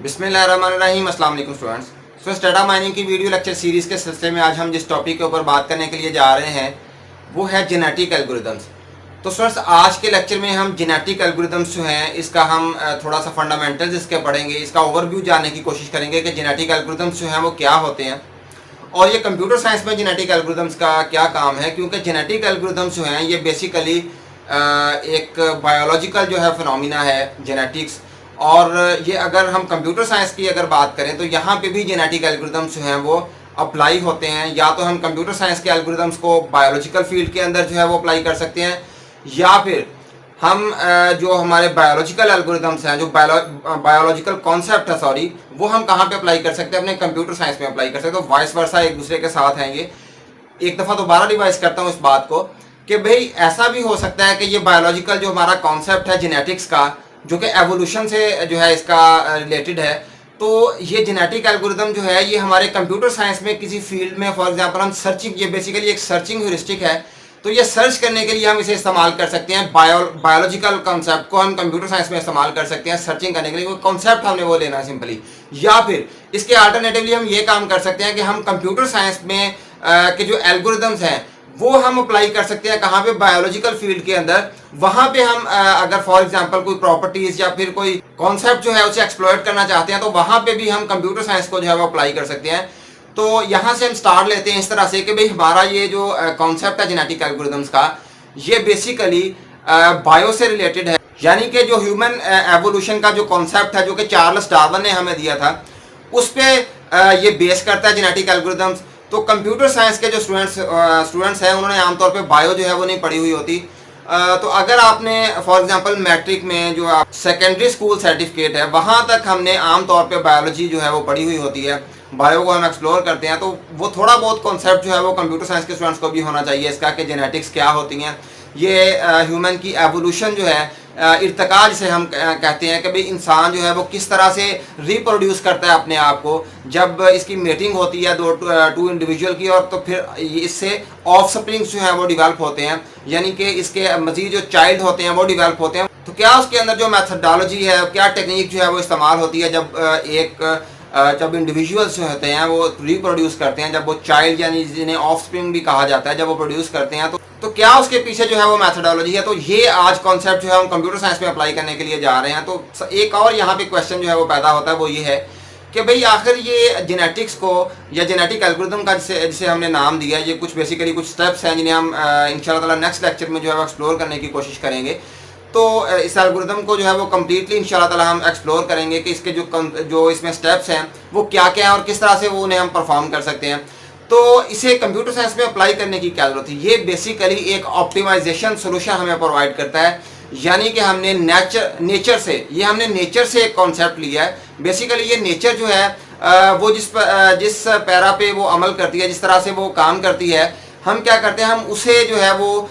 बिस्मिल्लाहिर्रहमानिर्रहीम। अस्सलाम वालेकुम स्टूडेंट्स। डाटा माइनिंग की वीडियो लेक्चर सीरीज़ के सिलसिले में आज हम जिस टॉपिक के ऊपर बात करने के लिए जा रहे हैं वो है जेनेटिक एल्गोरिदम्स। तो स्टूडेंट्स, आज के लेक्चर में हम जेनेटिक एल्गोरिदम्स जो हैं इसका हम थोड़ा सा फंडामेंटल्स इसके पढ़ेंगे, इसका ओवरव्यू जानने की कोशिश करेंगे कि जेनेटिक एल्गोरिदम्स जो हैं वो क्या होते हैं और ये कंप्यूटर साइंस में जेनेटिक एल्गोरिदम्स का क्या काम है। क्योंकि जेनेटिक एल्गोरिदम्स जो हैं ये बेसिकली एक बायोलॉजिकल जो है फिनोमिना है जेनेटिक्स, और ये अगर हम कंप्यूटर साइंस की अगर बात करें तो यहाँ पे भी जेनेटिक एल्गोरिदम्स जो हैं वो अप्लाई होते हैं। या तो हम कंप्यूटर साइंस के एल्गोरिदम्स को बायोलॉजिकल फील्ड के अंदर जो है वो अप्लाई कर सकते हैं, या फिर हम जो हमारे बायोलॉजिकल एल्गोरिदम्स हैं, जो बायोलॉजिकल कॉन्सेप्ट है सॉरी, वो हम कहाँ पे अप्लाई कर सकते हैं, अपने कंप्यूटर साइंस में अप्लाई कर सकते हैं। तो वाइस वर्सा एक दूसरे के साथ हैं। ये एक दफ़ा दोबारा रिवाइज करता हूँ इस बात को कि भाई ऐसा भी हो सकता है कि ये बायोलॉजिकल जो हमारा कॉन्सेप्ट है जेनेटिक्स का, जो कि एवोल्यूशन से जो है इसका रिलेटेड है, तो ये जेनेटिक एल्गोरिदम जो है ये हमारे कंप्यूटर साइंस में किसी फील्ड में फॉर एग्जांपल हम सर्चिंग, ये बेसिकली एक सर्चिंग ह्यूरिस्टिक है, तो ये सर्च करने के लिए हम इसे इस्तेमाल कर सकते हैं। बायोलॉजिकल कॉन्सेप्ट को हम कंप्यूटर साइंस में इस्तेमाल कर सकते हैं सर्चिंग करने के लिए। कोई कॉन्सेप्ट हमने वो लेना है सिंपली, या फिर इसके अल्टरनेटिवली हम ये काम कर सकते हैं कि हम कंप्यूटर साइंस में के जो एल्गोरिदम्स हैं वो हम अप्लाई कर सकते हैं कहाँ पे, बायोलॉजिकल फील्ड के अंदर। वहाँ पे हम अगर फॉर एग्जांपल कोई प्रॉपर्टीज या फिर कोई कॉन्सेप्ट जो है उसे एक्सप्लॉइट करना चाहते हैं तो वहाँ पे भी हम कंप्यूटर साइंस को जो है वो अप्लाई कर सकते हैं। तो यहाँ से हम स्टार्ट लेते हैं इस तरह से कि भाई हमारा ये जो कॉन्सेप्ट है जेनेटिक एल्गोरिदम्स का, ये बेसिकली बायो से रिलेटेड है। यानी कि जो ह्यूमन एवोल्यूशन का जो कॉन्सेप्ट है जो कि चार्ल्स डार्विन ने हमें दिया था, उस पर ये बेस करता है जेनेटिक एल्गोरिदम्स। तो कंप्यूटर साइंस के जो स्टूडेंट्स हैं उन्होंने आमतौर पे बायो जो है वो नहीं पढ़ी हुई होती। तो अगर आपने फॉर एग्जांपल मैट्रिक में जो आप सेकेंडरी स्कूल सर्टिफिकेट है वहाँ तक हमने आमतौर पे बायोलॉजी जो है वो पढ़ी हुई होती है, बायो को हम एक्सप्लोर करते हैं, तो वो थोड़ा बहुत कॉन्सेप्ट जो है वो कंप्यूटर साइंस के स्टूडेंट्स को भी होना चाहिए इसका कि जेनेटिक्स क्या होती हैं, ये ह्यूमन की एवोल्यूशन जो है इर्तिका जिसे हम कहते हैं कि भाई इंसान जो है वो किस तरह से रिप्रोड्यूस करता है अपने आप को जब इसकी मेटिंग होती है टू इंडिविजुअल की, और तो फिर इससे ऑफ स्प्रिंग्स जो हैं वो डिवेल्प होते हैं, यानी कि इसके मजीद जो चाइल्ड होते हैं वो डिवेल्प होते हैं। तो क्या उसके अंदर जो मैथडोलॉजी है, क्या टेक्निक जो है वो इस्तेमाल होती है जब इंडिविजुअल्स जो होते हैं वो रिप्रोड्यूस करते हैं, जब वो चाइल्ड यानी जिन्हें ऑफस्प्रिंग भी कहा जाता है, जब वो प्रोड्यूस करते हैं, तो क्या उसके पीछे जो है वो मैथडोलॉजी है। तो ये आज कॉन्सेप्ट जो है हम कंप्यूटर साइंस में अप्लाई करने के लिए जा रहे हैं। तो एक और यहाँ पे क्वेश्चन जो है वो पैदा होता है, वो ये है कि भाई आखिर ये जेनेटिक्स को या जेनेटिक एल्गोरिदम का जिसे हमने नाम दिया, ये कुछ बेसिकली कुछ स्टेप्स हैं जिन्हें हम इंशाल्लाह ताला नेक्स्ट लेक्चर में जो है वो एक्सप्लोर करने की कोशिश करेंगे। तो इस एल्गोरिदम को जो है वो कम्प्लीटली इंशाल्लाह ताला हम एक्सप्लोर करेंगे कि इसके जो इसमें स्टेप्स हैं वो क्या क्या हैं और किस तरह से वो उन्हें हम परफॉर्म कर सकते हैं। तो इसे कंप्यूटर साइंस में अप्लाई करने की क्या जरूरत है। ये बेसिकली एक ऑप्टिमाइजेशन सोल्यूशन हमें प्रोवाइड करता है, यानी कि हमने नेचर से एक कॉन्सेप्ट लिया है। बेसिकली ये नेचर जो है वो जिस पैरा पे वो अमल करती है, जिस तरह से वो काम करती है, हम क्या करते हैं, हम उसे जो है वो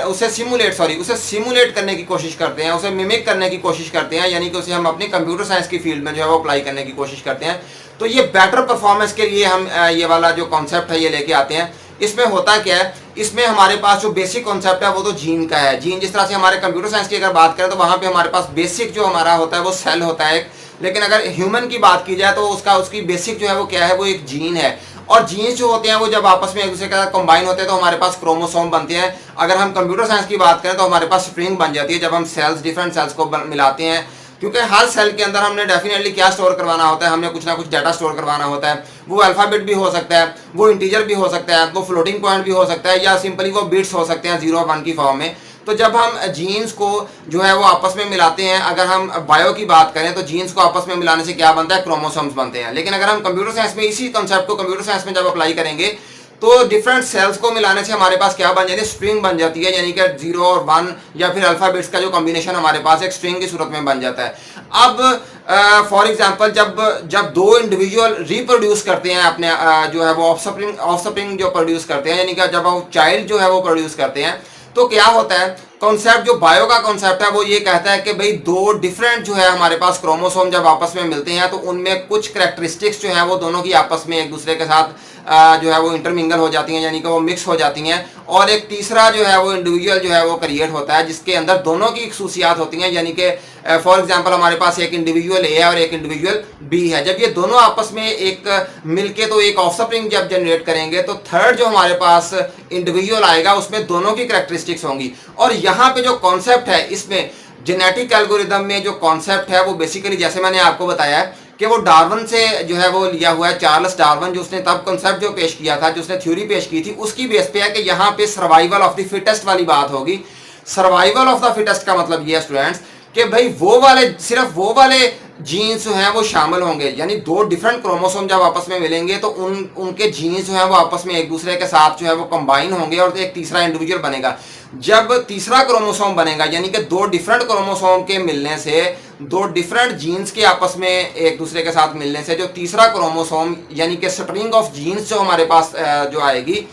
उसे सिमुलेट करने की कोशिश करते हैं, उसे मिमिक करने की कोशिश करते हैं, यानी कि उसे हम अपनी कंप्यूटर साइंस की फील्ड में जो है वो अप्लाई करने की कोशिश करते हैं। तो ये बेटर परफॉर्मेंस के लिए हम ये वाला जो कॉन्सेप्ट है ये लेके आते हैं। इसमें होता क्या है, इसमें हमारे पास जो बेसिक कॉन्सेप्ट है वो तो जीन का है। जीन जिस तरह से हमारे कंप्यूटर साइंस की अगर बात करें तो वहाँ पे हमारे पास बेसिक जो हमारा होता है वो सेल होता है, लेकिन अगर ह्यूमन की बात की जाए तो उसकी बेसिक जो है वो क्या है, वो एक जीन है। और जीन्स जो होते हैं वो जब आपस में एक दूसरे के साथ कंबाइन होते हैं तो हमारे पास क्रोमोसोम बनते हैं। अगर हम कंप्यूटर साइंस की बात करें तो हमारे पास स्ट्रिंग बन जाती है जब हम डिफरेंट सेल्स को मिलाते हैं, क्योंकि हर सेल के अंदर हमने डेफिनेटली क्या स्टोर करवाना होता है, हमने कुछ ना कुछ डाटा स्टोर करवाना होता है। वो अल्फ़ाबेट भी हो सकता है, वो इंटीजर भी हो सकता है, वो फ्लोटिंग पॉइंट भी हो सकता है, या सिंपली वो बिट्स हो सकते हैं 0 और 1 की फॉर्म में। तो जब हम जीन्स को जो है वो आपस में मिलाते हैं, अगर हम बायो की बात करें तो जीन्स को आपस में मिलाने से क्या बनता है, क्रोमोसोम्स बनते हैं। लेकिन अगर हम कंप्यूटर साइंस में इसी कॉन्सेप्ट को कंप्यूटर साइंस में जब अप्लाई करेंगे तो डिफरेंट सेल्स को मिलाने से हमारे पास क्या बन जाती है, स्ट्रिंग बन जाती है, यानी कि 0 और 1 या फिर अल्फ़ाबेट्स का जो कॉम्बिनेशन हमारे पास एक स्ट्रिंग की सूरत में बन जाता है। अब फॉर एग्जांपल जब दो इंडिविजुअल रिप्रोड्यूस करते हैं अपने जो है वो ऑफस्प्रिंग जो प्रोड्यूस करते हैं, यानी कि जब वो चाइल्ड जो है वो प्रोड्यूस करते हैं, तो क्या होता है, कॉन्सेप्ट जो बायो का कॉन्सेप्ट है वो ये कहता है कि भाई दो डिफरेंट जो है हमारे पास क्रोमोसोम जब आपस में मिलते हैं तो उनमें कुछ करैक्टरिस्टिक्स जो है वो दोनों की आपस में एक दूसरे के साथ जो है वो इंटरमिंगल हो जाती हैं, यानी कि वो मिक्स हो जाती हैं, और एक तीसरा जो है वो इंडिविजुअल जो है वो क्रिएट होता है जिसके अंदर दोनों की खसूसियात होती हैं। यानी कि फॉर एग्जांपल हमारे पास एक इंडिविजुअल ए है और एक इंडिविजुअल बी है। जब ये दोनों आपस में एक मिलके तो एक ऑफस्प्रिंग जब जनरेट करेंगे तो थर्ड जो हमारे पास इंडिविजुअल आएगा उसमें दोनों की कैरेक्टरिस्टिक्स होंगी। और यहाँ पे जो कॉन्सेप्ट है इसमें जेनेटिक एल्गोरिदम में जो कॉन्सेप्ट है वो बेसिकली जैसे मैंने आपको बताया है कि वो डार्विन से जो है वो लिया हुआ है। चार्ल्स डार्विन जो उसने तब कॉन्सेप्ट जो पेश किया था, जो उसने थ्योरी पेश की थी, उसकी बेस पे है कि यहाँ पे सर्वाइवल ऑफ द फिटेस्ट वाली बात होगी। सर्वाइवल ऑफ द फिटेस्ट का मतलब ये है स्टूडेंट्स कि भाई वो वाले सिर्फ वो वाले जीन्स जो हैं वो शामिल होंगे। यानी दो डिफरेंट क्रोमोसोम जब आपस में मिलेंगे तो उनके जीन्स जो हैं वो आपस में एक दूसरे के साथ जो है वो कंबाइन होंगे और एक तीसरा इंडिविजुअल बनेगा। जब तीसरा क्रोमोसोम बनेगा यानी कि दो डिफरेंट क्रोमोसोम के मिलने से, दो डिफरेंट जीन्स के आपस में एक दूसरे के साथ मिलने से जो तीसरा क्रोमोसोम यानी कि स्ट्रिंग ऑफ जीन्स जो हमारे पास जो आएगी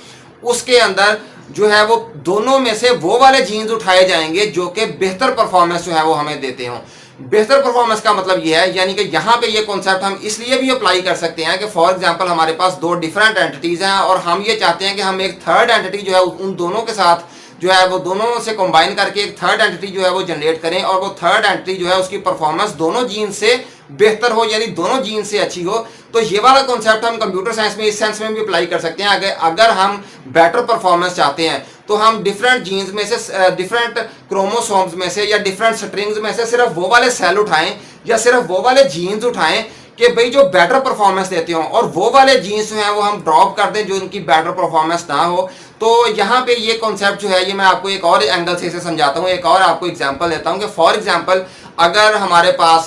उसके अंदर जो है वो दोनों में से वो वाले जीन्स उठाए जाएंगे जो कि बेहतर परफॉर्मेंस जो है वो हमें देते हों। बेहतर परफॉर्मेंस का मतलब ये है यानी कि यहाँ पे ये कॉन्सेप्ट हम इसलिए भी अप्लाई कर सकते हैं कि फॉर एग्जांपल हमारे पास दो डिफरेंट एंटिटीज हैं और हम ये चाहते हैं कि हम एक थर्ड एंटिटी जो है उन दोनों के साथ जो है वो दोनों से कंबाइन करके एक थर्ड एंटिटी जो है वो जनरेट करें और वो थर्ड एंटिटी जो है उसकी परफॉर्मेंस दोनों जीन से बेहतर हो यानी दोनों जीन से अच्छी हो। तो ये वाला कॉन्सेप्ट हम कंप्यूटर साइंस में इस सेंस में भी अप्लाई कर सकते हैं। अगर हम बेटर परफॉर्मेंस चाहते हैं तो हम डिफरेंट जीन्स में से, डिफरेंट क्रोमोसोम्स में से या डिफरेंट स्ट्रिंग्स में से सिर्फ वो वाले सेल उठाएं या सिर्फ वो वाले जीन्स उठाएं कि भाई जो बेटर परफॉर्मेंस देते हो और वो वाले जीन्स जो हैं वो हम ड्रॉप कर दें जो उनकी बेटर परफॉर्मेंस ना हो। तो यहाँ पे ये कॉन्सेप्ट जो है ये मैं आपको एक और एंगल से इसे समझाता हूँ, एक और आपको एग्जांपल देता हूँ कि फॉर एग्जांपल अगर हमारे पास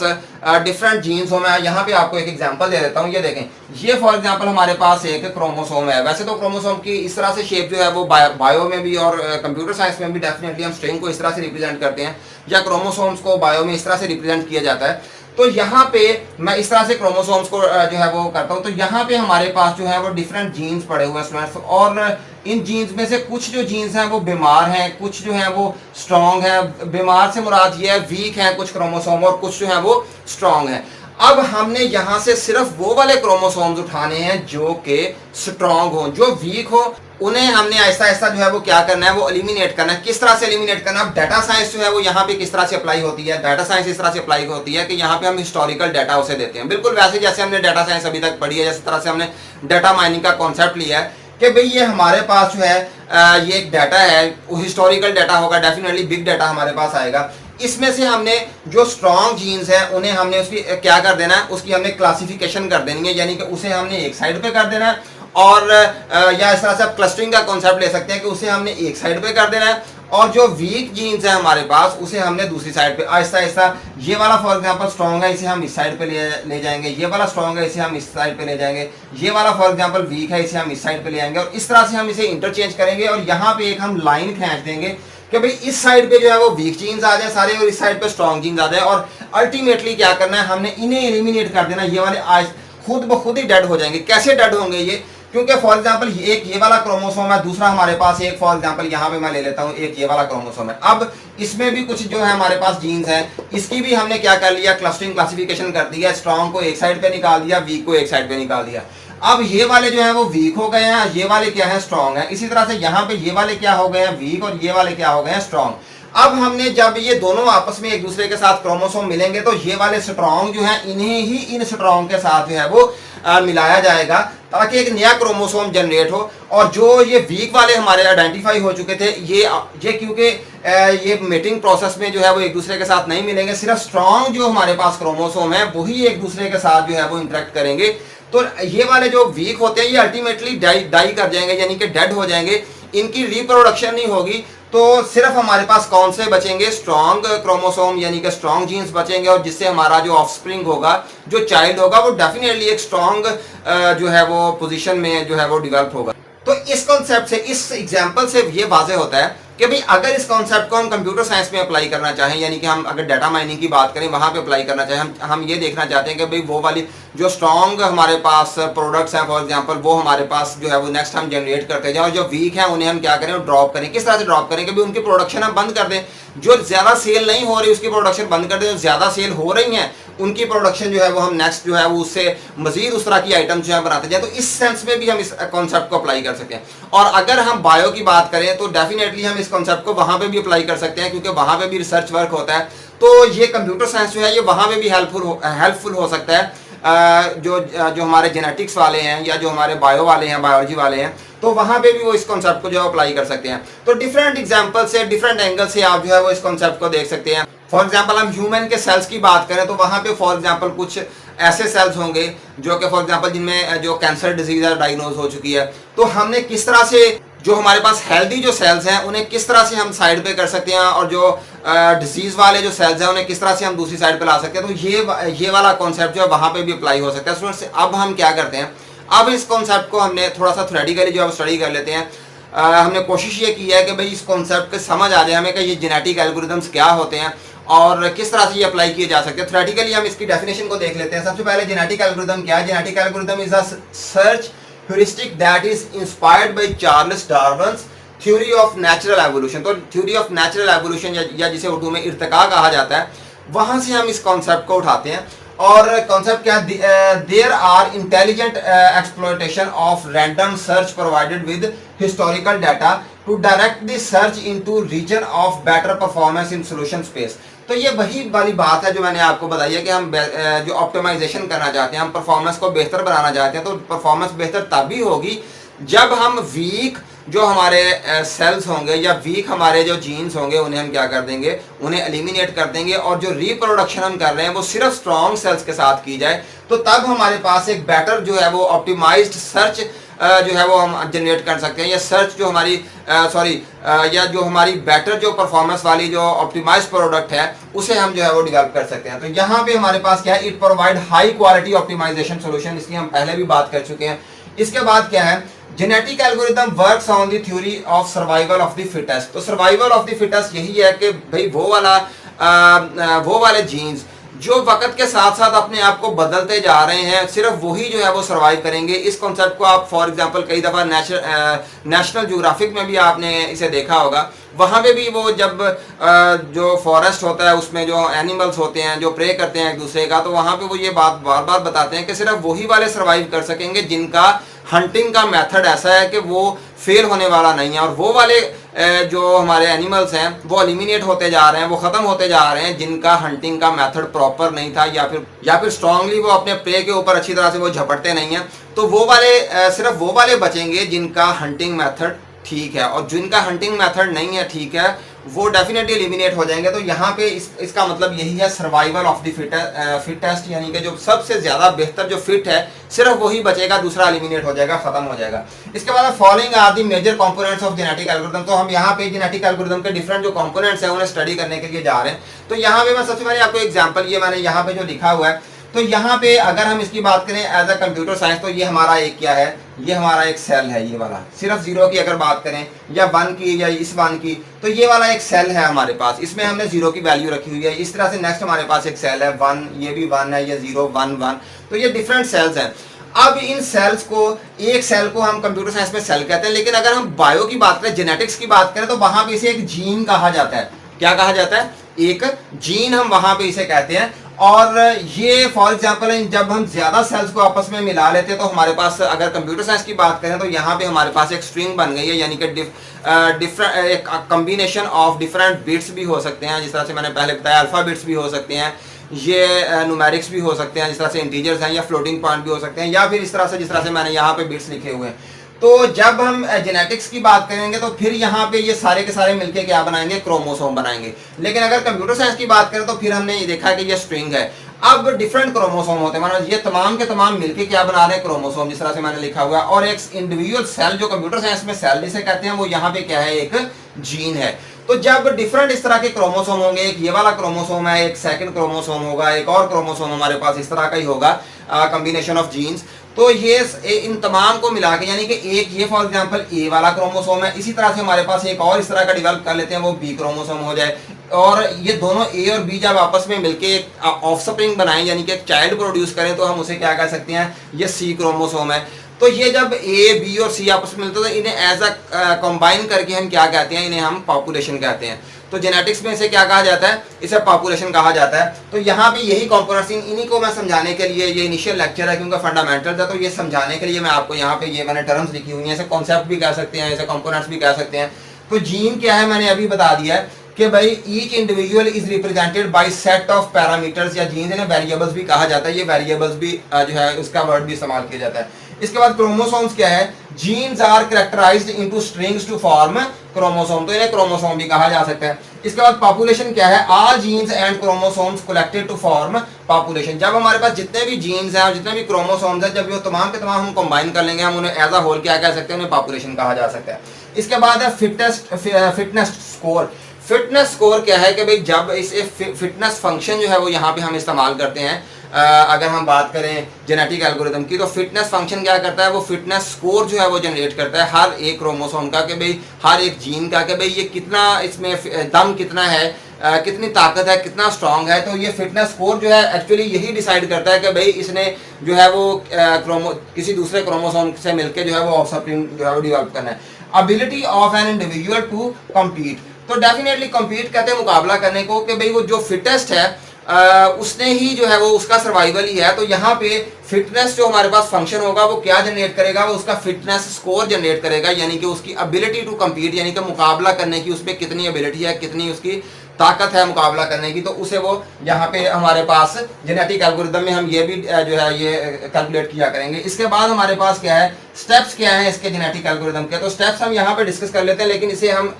डिफरेंट जीन्स हो, मैं यहाँ पे आपको एक एग्जांपल दे देता हूँ। ये देखें, ये फॉर एग्जांपल हमारे पास एक क्रोमोसोम है। वैसे तो क्रोमोसोम की इस तरह से शेप जो है वो बायो में भी और कंप्यूटर साइंस में भी डेफिनेटली हम स्ट्रिंग को इस तरह से रिप्रेजेंट करते हैं या क्रोमोसोम्स को बायो में इस तरह से रिप्रेजेंट किया जाता है। तो यहाँ पे मैं इस तरह से क्रोमोसोम्स को जो है वो करता हूँ। तो यहाँ पे हमारे पास जो है वो डिफरेंट जीन्स पड़े हुए हैं स्टूडेंट्स और इन जीन्स में से कुछ जो जीन्स हैं वो बीमार हैं, कुछ जो है वो स्ट्रॉन्ग है। बीमार से मुराद ये है वीक है कुछ क्रोमोसोम और कुछ जो है वो स्ट्रॉन्ग है। अब हमने यहाँ से सिर्फ वो वाले क्रोमोसोम्स उठाने हैं जो कि स्ट्रॉन्ग हो, जो वीक हो उन्हें हमने आहिस्ता आहिस्ता जो है वो क्या करना है वो एलिमिनेट करना है। किस तरह से एलिमिनेट करना है? अब डाटा साइंस जो है वो यहाँ पे किस तरह से अप्लाई होती है? डाटा साइंस इस तरह से अप्लाई होती है कि यहाँ पे हम हिस्टोरिकल डाटा उसे देते हैं, बिल्कुल वैसे जैसे हमने डाटा साइंस अभी तक पढ़ी है, जिस तरह से हमने डाटा माइनिंग का कॉन्सेप्ट लिया है कि भाई ये हमारे पास जो है ये एक डाटा है, हिस्टोरिकल डाटा होगा, डेफिनेटली बिग डाटा हमारे पास आएगा। इसमें से हमने जो स्ट्रॉन्ग जीन्स है उन्हें हमने उसकी क्या कर देना है, उसकी हमने क्लासिफिकेशन कर देनी है, यानी कि उसे हमने एक साइड पे कर देना है। और या इस तरह से आप क्लस्टरिंग का कॉन्सेप्ट ले सकते हैं कि उसे हमने एक साइड पे कर देना है और जो वीक जीन्स है हमारे पास उसे हमने दूसरी साइड पे आहिस्ता आहिस्ता, ये वाला फॉर एग्जांपल स्ट्रॉन्ग है इसे हम इस साइड पे ले जाएंगे, ये वाला स्ट्रॉन्ग है इसे हम इस साइड पे ले जाएंगे, ये वाला फॉर एग्जांपल वीक है इसे हम इस साइड पे ले आएंगे और इस तरह से हम इसे इंटरचेंज करेंगे। और यहाँ पे एक हम लाइन खींच देंगे कि भाई इस साइड पे जो है वो वीक जीन्स आ जाए सारे और इस साइड पे स्ट्रॉन्ग जीन्स आ जाए। और अल्टीमेटली क्या करना है, हमने इन्हें एलिमिनेट कर देना। ये वाले आज खुद ब खुद ही डेड हो जाएंगे। कैसे डेड होंगे ये? क्योंकि फॉर एग्जांपल एक ये वाला क्रोमोसोम है, दूसरा हमारे पास एक फॉर एग्जांपल यहाँ पे मैं ले लेता हूँ एक ये वाला क्रोमोसोम है। अब इसमें भी कुछ जो है हमारे पास जीन्स हैं, इसकी भी हमने क्या कर लिया, क्लस्टरिंग क्लासिफिकेशन कर दिया, स्ट्रॉन्ग को एक साइड पे निकाल दिया, वीक को एक साइड पे निकाल दिया। अब ये वाले जो है वो वीक हो गए हैं, ये वाले क्या है स्ट्रॉन्ग है। इसी तरह से यहाँ पे ये वाले क्या हो गए हैं वीक और ये वाले क्या हो गए हैं स्ट्रॉन्ग। अब हमने जब ये दोनों आपस में एक दूसरे के साथ क्रोमोसोम मिलेंगे तो ये वाले स्ट्रॉन्ग जो है इन्हें ही इन स्ट्रॉन्ग के साथ जो है वो मिलाया जाएगा ताकि एक नया क्रोमोसोम जनरेट हो। और जो ये वीक वाले हमारे आइडेंटिफाई हो चुके थे ये क्योंकि ये मेटिंग प्रोसेस में जो है वो एक दूसरे के साथ नहीं मिलेंगे, सिर्फ स्ट्रॉन्ग जो हमारे पास क्रोमोसोम है वही एक दूसरे के साथ जो है वो इंटरेक्ट करेंगे। तो ये वाले जो वीक होते हैं ये अल्टीमेटली डाई कर जाएंगे यानी कि डेड हो जाएंगे, इनकी रिप्रोडक्शन नहीं होगी। तो सिर्फ हमारे पास कौन से बचेंगे, स्ट्रॉन्ग क्रोमोसोम यानी कि स्ट्रॉन्ग जीन्स बचेंगे और जिससे हमारा जो ऑफस्प्रिंग होगा, जो चाइल्ड होगा वो डेफिनेटली एक स्ट्रॉन्ग जो है वो पोजीशन में जो है वो डेवलप होगा। तो इस कॉन्सेप्ट से, इस एग्जांपल से ये वाजे होता है कि भाई अगर इस कॉन्सेप्ट को हम कंप्यूटर साइंस में अप्लाई करना चाहें, यानी कि हम अगर डाटा माइनिंग की बात करें वहाँ पे अप्लाई करना चाहें, हम ये देखना चाहते हैं कि भाई वो वाली जो स्ट्रॉन्ग हमारे पास प्रोडक्ट्स हैं फॉर एग्जांपल वो हमारे पास जो है वो नेक्स्ट हम जनरेट करते जाएं और जो वीक हैं उन्हें हम क्या करें, ड्रॉप करें। किस तरह से ड्रॉप करें कि भाई उनकी प्रोडक्शन हम बंद कर दें, जो ज़्यादा सेल नहीं हो रही उसकी प्रोडक्शन बंद कर दें, जो ज़्यादा सेल हो रही हैं उनकी प्रोडक्शन जो है वो हम नेक्स्ट जो है वो उससे मजीद उस तरह की आइटम जो है बनाते जाए। तो इस सेंस में भी हम इस कॉन्सेप्ट को अप्लाई कर सकते हैं। और अगर हम बायो की बात करें तो डेफिनेटली हम इस कॉन्सेप्ट को वहां पे भी अप्लाई कर सकते हैं, क्योंकि वहां पे भी रिसर्च वर्क होता है। तो ये कंप्यूटर साइंस जो है ये वहां पे भी हेल्पफुल हो सकता है। जो हमारे जेनेटिक्स वाले हैं या जो हमारे बायो वाले हैं, बायोलॉजी वाले हैं, तो वहां पे भी वो इस कॉन्सेप्ट को जो है अप्लाई कर सकते हैं। तो डिफरेंट एग्जांपल से, डिफरेंट एंगल से आप जो है वो इस कॉन्सेप्ट को देख सकते हैं। फॉर एग्जांपल हम ह्यूमन के सेल्स की बात करें तो वहां पे फॉर एग्जांपल कुछ ऐसे सेल्स होंगे जो कि फॉर एग्जांपल जिनमें जो कैंसर डिजीज डायग्नोज हो चुकी है, तो हमने किस तरह से जो हमारे पास हेल्दी जो सेल्स हैं उन्हें किस तरह से हम साइड पे कर सकते हैं, और जो डिजीज वाले जो सेल्स हैं उन्हें किस तरह से हम दूसरी साइड पे ला सकते हैं। तो ये वाला कॉन्सेप्ट जो है वहां पे भी अप्लाई हो सकता है। स्टूडेंट्स, अब हम क्या करते हैं, अब इस कॉन्सेप्ट को हमने थोड़ा सा थ्योरेटिकली जो है स्टडी कर लेते हैं। हमने कोशिश ये की है कि भाई इस कॉन्सेप्ट को समझ आ जाए हमें कि ये जेनेटिक एल्गोरिथम्स क्या होते हैं और किस तरह से ये अप्लाई किए जा सकते हैं। थ्योरेटिकली हम इसकी डेफिनेशन को देख लेते हैं। सबसे पहले जेनेटिक एल्गोरिथम क्या है? Genetic algorithm is a search heuristic that is inspired by Charles Darwin's theory of natural evolution। तो theory of natural evolution या जिसे उर्दू में इर्तिका कहा जाता है, वहां से हम इस कॉन्सेप्ट को उठाते हैं। और कॉन्सेप्ट क्या? There are intelligent exploitation of random search provided with historical data to direct the search into region of better performance in solution space. तो ये वही वाली बात है जो मैंने आपको बताई है कि हम जो ऑप्टिमाइजेशन करना चाहते हैं, हम परफॉर्मेंस को बेहतर बनाना चाहते हैं। तो परफॉर्मेंस बेहतर तभी होगी जब हम वीक जो हमारे सेल्स होंगे या वीक हमारे जो जीन्स होंगे उन्हें हम क्या कर देंगे, उन्हें एलिमिनेट कर देंगे, और जो रिप्रोडक्शन हम कर रहे हैं वो सिर्फ स्ट्रॉन्ग सेल्स के साथ की जाए। तो तब हमारे पास एक बेटर जो है वो ऑप्टिमाइज्ड सर्च जो है वो हम जनरेट कर सकते हैं, या सर्च जो हमारी या जो हमारी बेटर जो परफॉर्मेंस वाली जो ऑप्टिमाइज प्रोडक्ट है उसे हम जो है वो डेवलप कर सकते हैं। तो यहाँ पे हमारे पास क्या है? It provide high quality optimization solution. इसकी हम पहले भी बात कर चुके हैं। इसके बाद क्या है? Genetic algorithm works on the theory of survival of the fittest. तो सर्वाइवल ऑफ द फिटेस्ट यही है कि भाई वो वाले जीन्स जो वक्त के साथ साथ अपने आप को बदलते जा रहे हैं, सिर्फ वही जो है वो सर्वाइव करेंगे। इस कॉन्सेप्ट को आप फॉर एग्जांपल कई दफ़ा नेशनल ज्योग्राफिक में भी आपने इसे देखा होगा। वहाँ पे भी वो जब जो फॉरेस्ट होता है उसमें जो एनिमल्स होते हैं जो प्रे करते हैं एक दूसरे का, तो वहाँ पे वो ये बात बार बार बताते हैं कि सिर्फ वही वाले सर्वाइव कर सकेंगे जिनका हंटिंग का मेथड ऐसा है कि वो फेल होने वाला नहीं है, और वो वाले जो हमारे एनिमल्स हैं वो एलिमिनेट होते जा रहे हैं, वो ख़त्म होते जा रहे हैं जिनका हंटिंग का मेथड प्रॉपर नहीं था, या फिर स्ट्रांगली वो अपने प्रे के ऊपर अच्छी तरह से वो झपटते नहीं हैं। तो वो वाले सिर्फ वो वाले बचेंगे जिनका हंटिंग मेथड ठीक है, और जिनका हंटिंग मेथड नहीं है ठीक है वो डेफिनेटली एलिमिनेट हो जाएंगे। तो यहाँ पे इसका मतलब यही है सर्वाइवल ऑफ द फिटेस्ट, यानी कि जो सबसे ज़्यादा बेहतर जो फिट है सिर्फ वही बचेगा, दूसरा एलिमिनेट हो जाएगा, खत्म हो जाएगा। इसके बाद following are the major components of genetic algorithm. तो हम यहाँ पे जेनेटिक एल्गोरिथम के डिफरेंट जो कंपोनेंट्स हैं उन्हें स्टडी करने के लिए जा रहे हैं। तो यहाँ पे मैं सबसे पहले आपको एग्जाम्पल, ये मैंने यहाँ पे जो लिखा हुआ है, तो यहाँ पे अगर हम इसकी बात करें एज अ कंप्यूटर साइंस, तो ये हमारा एक क्या है, ये हमारा एक सेल है, ये वाला सिर्फ जीरो की अगर बात करें या वन की या इस वन की, तो ये वाला एक सेल है हमारे पास, इसमें हमने जीरो की वैल्यू रखी हुई है। इस तरह से नेक्स्ट हमारे पास एक सेल है वन, ये भी वन है, ये जीरो वन वन, तो ये डिफरेंट सेल्स हैं। अब इन सेल्स को, एक सेल को हम कंप्यूटर साइंस में सेल कहते हैं, लेकिन अगर हम बायो की बात करें, जेनेटिक्स की बात करें, तो वहां पे इसे एक जीन कहा जाता है। क्या कहा जाता है? एक जीन हम वहां पे इसे कहते हैं। और ये फॉर एग्जांपल जब हम ज्यादा सेल्स को आपस में मिला लेते हैं तो हमारे पास, अगर कंप्यूटर साइंस की बात करें, तो यहाँ पे हमारे पास एक स्ट्रिंग बन गई है, यानी कि डिफरेंट एक कम्बिनेशन ऑफ डिफरेंट बिट्स भी हो सकते हैं, जिस तरह से मैंने पहले बताया अल्फा बिट्स भी हो सकते हैं, ये न्यूमेरिक्स भी हो सकते हैं जिस तरह से इंटीजर्स हैं, या फ्लोटिंग पॉइंट भी हो सकते हैं, या फिर इस तरह से जिस तरह से मैंने यहाँ पे बिट्स लिखे हुए हैं। तो जब हम जेनेटिक्स की बात करेंगे तो फिर यहाँ पे ये सारे के सारे मिलके क्या बनाएंगे? क्रोमोसोम बनाएंगे। लेकिन अगर कंप्यूटर साइंस की बात करें तो फिर हमने ये देखा कि ये स्ट्रिंग है। अब डिफरेंट क्रोमोसोम होते हैं, मतलब ये तमाम के तमाम मिलके क्या बना रहे हैं? क्रोमोसोम, जिस तरह से मैंने लिखा हुआ है। और एक इंडिविजुअल सेल जो कंप्यूटर साइंस में सेल जिसे कहते हैं, वो यहाँ पे क्या है? एक जीन है। तो जब डिफरेंट इस तरह के क्रोमोसोम होंगे, एक ये वाला क्रोमोसोम है, एक सेकंड क्रोमोसोम होगा, एक और क्रोमोसोम हमारे पास इस तरह का ही होगा, कॉम्बिनेशन ऑफ जीन्स। तो ये इन तमाम को मिला के, यानी कि एक ये फॉर एग्जांपल ए वाला क्रोमोसोम है, इसी तरह से हमारे पास एक और इस तरह का डेवलप कर लेते हैं, वो बी क्रोमोसोम हो जाए। और ये दोनों ए और बी जब आपस में मिलके एक ऑफस्प्रिंग बनाएं, यानी कि एक चाइल्ड प्रोड्यूस करें, तो हम उसे क्या कह सकते हैं? ये सी क्रोमोसोम है। तो ये जब ए बी और सी आपस में मिलते हैं तो इन्हें एज अ कंबाइन करके हम क्या कहते हैं? इन्हें हम पॉपुलेशन कहते हैं। तो जेनेटिक्स में इसे क्या कहा जाता है, इसे पॉपुलेशन कहा जाता है। तो यहाँ पे यही कंपोनेंट्स, इन्हीं को मैं समझाने के लिए, ये इनिशियल लेक्चर है क्योंकि फंडामेंटल था, तो ये समझाने के लिए मैं आपको यहाँ पे ये मैंने टर्म्स लिखी हुई हैं, इसे कॉन्सेप्ट भी कह सकते हैं, इसे कंपोनेंट्स भी कह सकते हैं। तो जीन क्या है मैंने अभी बता दिया है कि भाई each individual is represented by set of parameters, या जीन इन्हें वेरिएबल्स भी कहा जाता है, ये वेरिएबल्स भी जो है उसका वर्ड भी इस्तेमाल किया जाता है। इसके बाद क्रोमोसोम्स क्या है, genes are characterized into strings to form chromosome, तो इन्हें क्रोमोसोम भी कहा जा सकता है। इसके बाद पॉपुलेशन क्या है, all genes and chromosomes collected to form population, जब हमारे पास जितने भी जीन्स हैं और जितने भी क्रोमोसोम्स हैं, जब वो तमाम के तमाम हम कंबाइन कर लेंगे, हम उन्हें एज अ होल क्या कह सकते हैं, उन्हें पॉपुलेशन कहा जा सकता है। इसके बाद है फिटनेस स्कोर। फिटनेस स्कोर क्या है कि भाई जब इसे फिटनेस फंक्शन जो है वो यहाँ पे हम इस्तेमाल करते हैं, अगर हम बात करें जेनेटिक एल्गोरिदम की, तो फिटनेस फंक्शन क्या करता है, वो फिटनेस स्कोर जो है वो जनरेट करता है हर एक क्रोमोसोम का, कि भाई हर एक जीन का, कि भाई ये कितना, इसमें दम कितना है, कितनी ताकत है, कितना स्ट्रांग है। तो ये फिटनेस स्कोर जो है एक्चुअली यही डिसाइड करता है कि भाई इसने जो है वो किसी दूसरे क्रोमोसोम से मिलकर जो है वो ऑफस्प्रिंग जो है वो डेवलप करना है। Ability of an individual to compete, तो डेफिनेटली कम्पीट कहते हैं मुकाबला करने को, कि भाई वो जो फिटेस्ट है उसने ही जो है वो उसका सर्वाइवल ही है। तो यहाँ पे फिटनेस जो हमारे पास फंक्शन होगा वो क्या जनरेट करेगा, वो उसका फिटनेस स्कोर जनरेट करेगा, यानी कि उसकी एबिलिटी टू कम्पीट, यानी कि मुकाबला करने की उस पर कितनी एबिलिटी है, कितनी उसकी ताकत है मुकाबला करने की। तो उसे वो यहाँ पे हमारे पास जेनेटिक एल्गोरिदम में हम ये भी जो है ये कैलकुलेट किया करेंगे। इसके बाद हमारे पास क्या है, स्टेप्स क्या है इसके जेनेटिक एल्गोरिदम के, तो स्टेप्स हम यहाँ पे डिस्कस कर लेते हैं, लेकिन इसे हम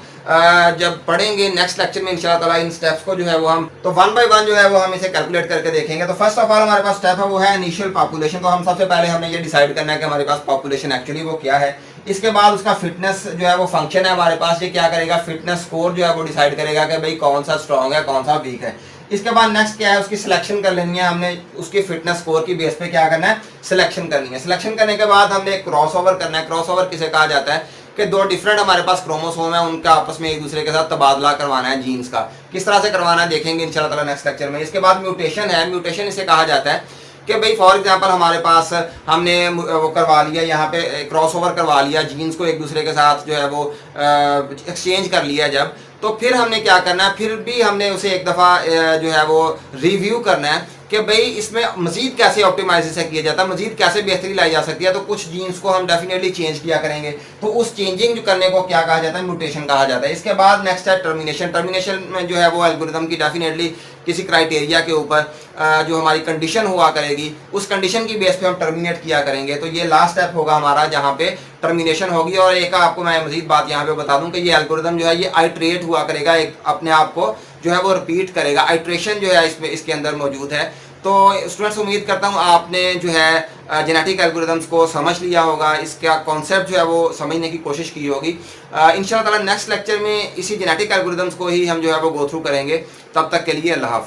जब पढ़ेंगे नेक्स्ट लेक्चर में इंशाल्लाह ताला इन स्टेप्स को जो है वो हम तो वन बाय वन जो है वो हम इसे कैलकुलेट करके देखेंगे। तो फर्स्ट ऑफ ऑल हमारे पास स्टेप है वो है इनिशियल पॉपुलेशन। तो हम सबसे पहले हमें ये डिसाइड करना है कि हमारे पास पॉपुलेशन एक्चुअली वो क्या है। इसके बाद उसका फिटनेस जो है वो फंक्शन है हमारे पास, ये क्या करेगा, फिटनेस स्कोर जो है वो डिसाइड करेगा कि भाई कौन सा स्ट्रॉन्ग है, कौन सा वीक है। इसके बाद नेक्स्ट क्या है, उसकी सिलेक्शन कर लेनी है हमने, उसकी फिटनेस स्कोर की बेस पे क्या करना है, सिलेक्शन करनी है। सिलेक्शन करने के बाद हमने क्रॉस ओवर करना है। क्रॉस ओवर किसे कहा जाता है कि दो डिफरेंट हमारे पास क्रोमोसोम है, उनका आपस में एक दूसरे के साथ तबादला करवाना है जीन्स का। किस तरह से करवाना है देखेंगे इंशाल्लाह ताला नेक्स्ट लेक्चर में। इसके बाद म्यूटेशन है। म्यूटेशन इसे कहा जाता है कि भाई फॉर एग्जांपल हमारे पास हमने वो करवा लिया, यहाँ पे क्रॉस ओवर करवा लिया, जीन्स को एक दूसरे के साथ जो है वो एक्सचेंज कर लिया जब, तो फिर हमने क्या करना है, फिर भी हमने उसे एक दफ़ा जो है वो रिव्यू करना है कि भाई इसमें मजीद कैसे ऑप्टिमाइज किया जाता है, मजीद कैसे बेहतरी लाई जा सकती है। तो कुछ जीन्स को हम डेफिनेटली चेंज किया करेंगे, तो उस चेंजिंग जो करने को क्या कहा जाता है, म्यूटेशन कहा जाता है। इसके बाद नेक्स्ट है टर्मिनेशन। टर्मिनेशन में जो है वो एल्गोरिदम की डेफिनेटली किसी क्राइटेरिया के ऊपर जो हमारी कंडीशन हुआ करेगी, उस कंडीशन की बेस पे हम टर्मिनेट किया करेंगे। तो ये लास्ट स्टेप होगा हमारा जहाँ पे टर्मिनेशन होगी। और एक आपको मैं मजीद बात यहाँ पे बता दूं कि ये एल्गोरिदम जो है ये आइट्रेट हुआ करेगा, एक अपने आप को जो है वो रिपीट करेगा। आइट्रेशन जो है इसमें इसके अंदर मौजूद है। तो स्टूडेंट्स उम्मीद करता हूँ आपने जो है जेनेटिक एल्गोरिदम्स को समझ लिया होगा, इसका कॉन्सेप्ट जो है वो समझने की कोशिश की होगी। इंशाल्लाह ताला नेक्स्ट लेक्चर में इसी जेनेटिक एल्गोरिदम्स को ही हम जो है वो गो थ्रू करेंगे। तब तक के लिए अल्लाह हाफिज़।